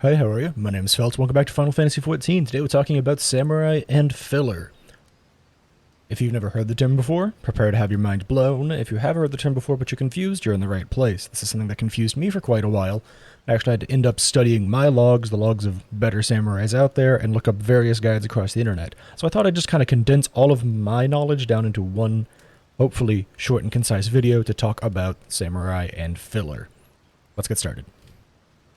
Hi, how are you? My name is Felt. Welcome back to Final Fantasy XIV. Today we're talking about Samurai and Filler. If you've never heard the term before, prepare to have your mind blown. If you have heard the term before but you're confused, you're in the right place. This is something that confused me for quite a while. I actually had to end up studying my logs, the logs of better samurais out there, and look up various guides across the internet. So I thought I'd just kind of condense all of my knowledge down into one, hopefully short and concise video to talk about Samurai and Filler. Let's get started.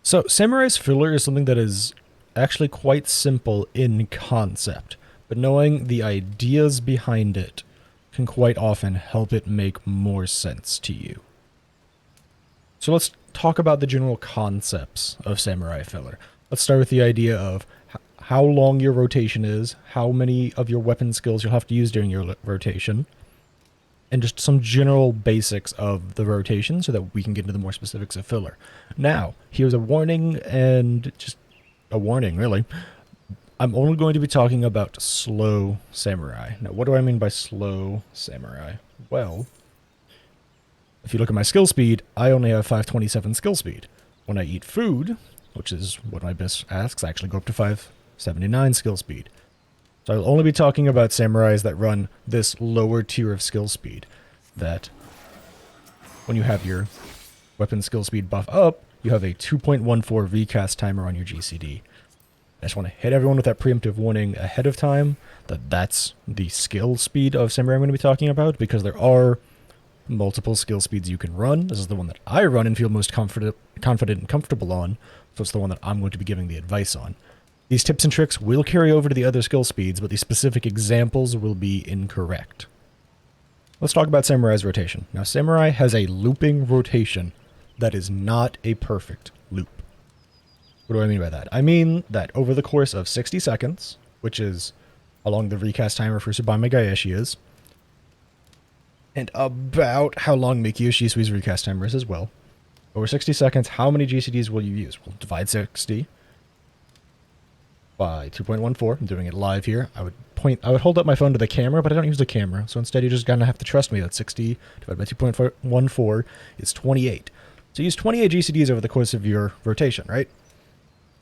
So, Samurai's Filler is something that is actually quite simple in concept, but knowing the ideas behind it can quite often help it make more sense to you. So let's talk about the general concepts of Samurai Filler. Let's start with the idea of how long your rotation is, how many of your weapon skills you'll have to use during your rotation, and just some general basics of the rotation so that we can get into the more specifics of Filler. Now, here's a warning, and just a warning, really. I'm only going to be talking about slow samurai. Now, what do I mean by slow samurai? Well, if you look at my skill speed, I only have 527 skill speed. When I eat food, which is what my BIS asks, I actually go up to 579 skill speed. So I'll only be talking about samurais that run this lower tier of skill speed. That when you have your weapon skill speed buff up, you have a 2.14 recast timer on your GCD. I just want to hit everyone with that preemptive warning ahead of time that that's the skill speed of samurai I'm going to be talking about, because there are multiple skill speeds you can run. This is the one that I run and feel most confident and comfortable on, so it's the one that I'm going to be giving the advice on. These tips and tricks will carry over to the other skill speeds, but the specific examples will be incorrect. Let's talk about Samurai's rotation. Now, Samurai has a looping rotation that is not a perfect loop. What do I mean by that? I mean that over the course of 60 seconds, which is how long the recast timer for Tsubame Gaeshi is, and about how long Mikio Shisui's recast timer is as well, over 60 seconds, how many GCDs will you use? We'll divide 60 by 2.14. I'm doing it live here. I would hold up my phone to the camera, but I don't use the camera, so instead you're just gonna have to trust me that 60 divided by 2.14 is 28. So you use 28 GCDs over the course of your rotation, right?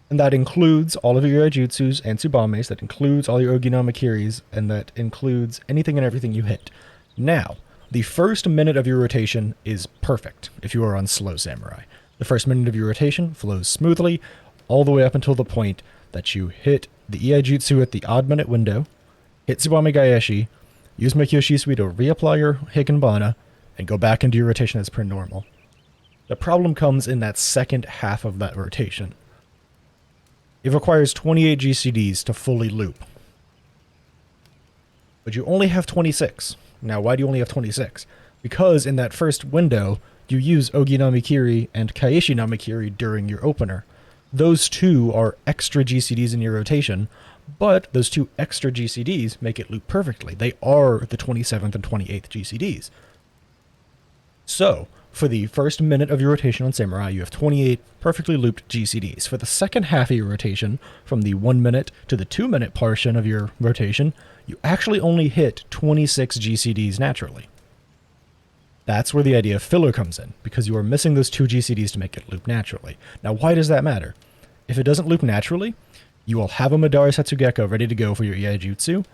And that includes all of your Iaijutsus and Tsubames, that includes all your Ogi no Mikiris, and that includes anything and everything you hit. Now, the first minute of your rotation is perfect if you are on slow samurai. The first minute of your rotation flows smoothly all the way up until the point that you hit the Iaijutsu at the odd minute window, hit Tsubame Gaeshi, use Mikio Shisui to reapply your Hikenbana, and go back into your rotation as per normal. The problem comes in that second half of that rotation. It requires 28 GCDs to fully loop. But you only have 26. Now, why do you only have 26? Because in that first window, you use Ogi no Mikiri and Kaeshi no Mikiri during your opener. Those two are extra GCDs in your rotation, but those two extra GCDs make it loop perfectly. They are the 27th and 28th GCDs. So, for the first minute of your rotation on Samurai, you have 28 perfectly looped GCDs. For the second half of your rotation, from the 1 minute to the 2 minute portion of your rotation, you actually only hit 26 GCDs naturally. That's where the idea of filler comes in, because you are missing those 2 GCDs to make it loop naturally. Now, why does that matter? If it doesn't loop naturally, you will have a Madara Setsugekko ready to go for your Iaijutsu.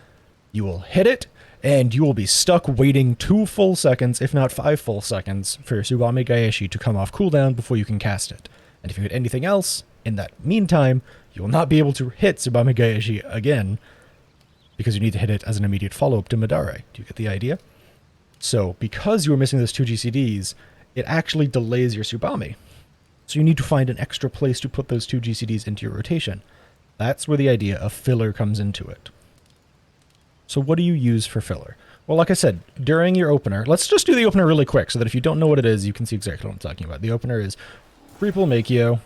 You will hit it, and you will be stuck waiting 2 full seconds, if not 5 full seconds, for your Tsubame Gaeshi to come off cooldown before you can cast it. And if you hit anything else, in that meantime, you will not be able to hit Tsubame Gaeshi again, because you need to hit it as an immediate follow-up to Madara. Do you get the idea? So, because you are missing those 2 GCDs, it actually delays your Tsubame. So you need to find an extra place to put those 2 GCDs into your rotation. That's where the idea of filler comes into it. So what do you use for filler? Well, like I said, during your opener, let's just do the opener really quick so that if you don't know what it is, you can see exactly what I'm talking about. The opener is free pull Makio.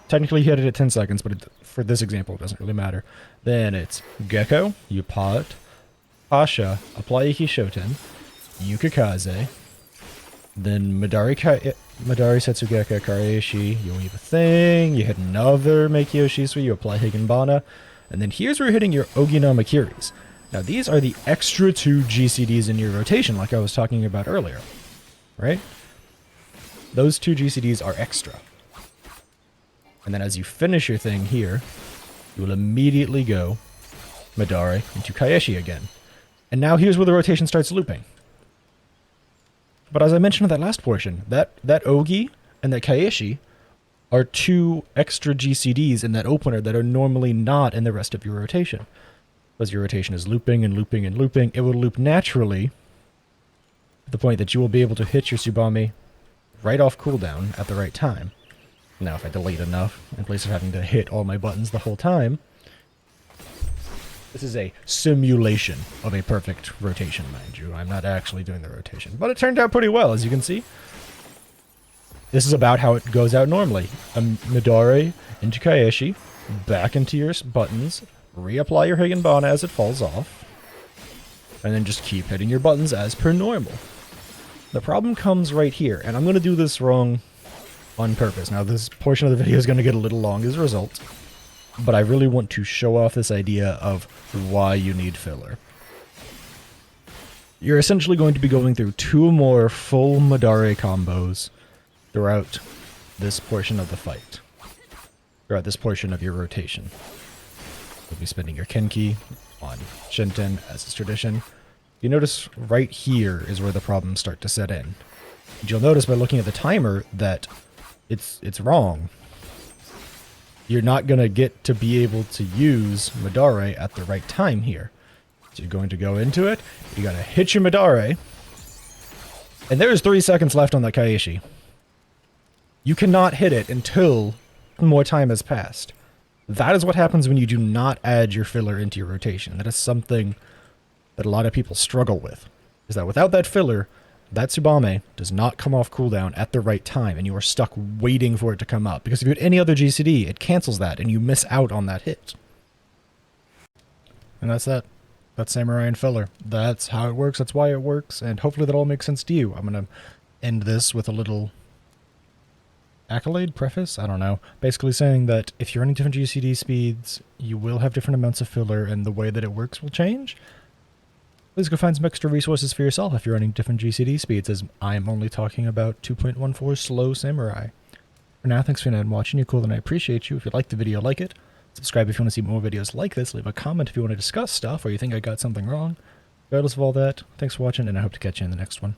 Technically, you hit it at 10 seconds, but for this example, it doesn't really matter. Then it's Gecko, you paw it, Asha, apply Iki Shoten, Yukikaze, then Madari Setsugekko Kareshi, you weave a thing, you hit another Makio Shisui, you apply Higenbana, and then here's where you're hitting your Ogi no Mikiris. Now these are the extra 2 GCDs in your rotation, like I was talking about earlier, right? Those 2 GCDs are extra. And then as you finish your thing here, you will immediately go Madare into Kaeshi again. And now here's where the rotation starts looping. But as I mentioned in that last portion, that Ogi and that Kaeshi are 2 extra GCDs in that opener that are normally not in the rest of your rotation. As your rotation is looping and looping and looping, it will loop naturally to the point that you will be able to hit your Tsubame right off cooldown at the right time. Now, if I delete enough, in place of having to hit all my buttons the whole time, this is a simulation of a perfect rotation, mind you. I'm not actually doing the rotation, but it turned out pretty well, as you can see. This is about how it goes out normally. Madare into Kaeshi, back into your buttons, reapply your Higanbana as it falls off, and then just keep hitting your buttons as per normal. The problem comes right here, and I'm going to do this wrong on purpose. Now, this portion of the video is going to get a little long as a result, but I really want to show off this idea of why you need filler. You're essentially going to be going through 2 more full Madare combos throughout this portion of the fight, throughout this portion of your rotation. You'll be spending your Kenki on Shinten, as is tradition. You notice right here is where the problems start to set in. And you'll notice by looking at the timer that it's wrong. You're not going to get to be able to use Madare at the right time here. So you're going to go into it, you got to hit your Madare, and there's 3 seconds left on that Kaeshi. You cannot hit it until more time has passed. That is what happens when you do not add your filler into your rotation. That is something that a lot of people struggle with, is that without that filler, that Tsubame does not come off cooldown at the right time, and you are stuck waiting for it to come up. Because if you hit any other GCD, it cancels that, and you miss out on that hit. And that's that. That's Samurai and filler. That's how it works, that's why it works, and hopefully that all makes sense to you. I'm going to end this with a little accolade, preface, I don't know. Basically saying that if you're running different GCD speeds, you will have different amounts of filler, and the way that it works will change. Please go find some extra resources for yourself if you're running different GCD speeds, as I'm only talking about 2.14 slow Samurai. For now, thanks for watching. You're cool and I appreciate you. If you liked the video, like it. Subscribe if you want to see more videos like this. Leave a comment if you want to discuss stuff or you think I got something wrong. Regardless of all that, thanks for watching, and I hope to catch you in the next one.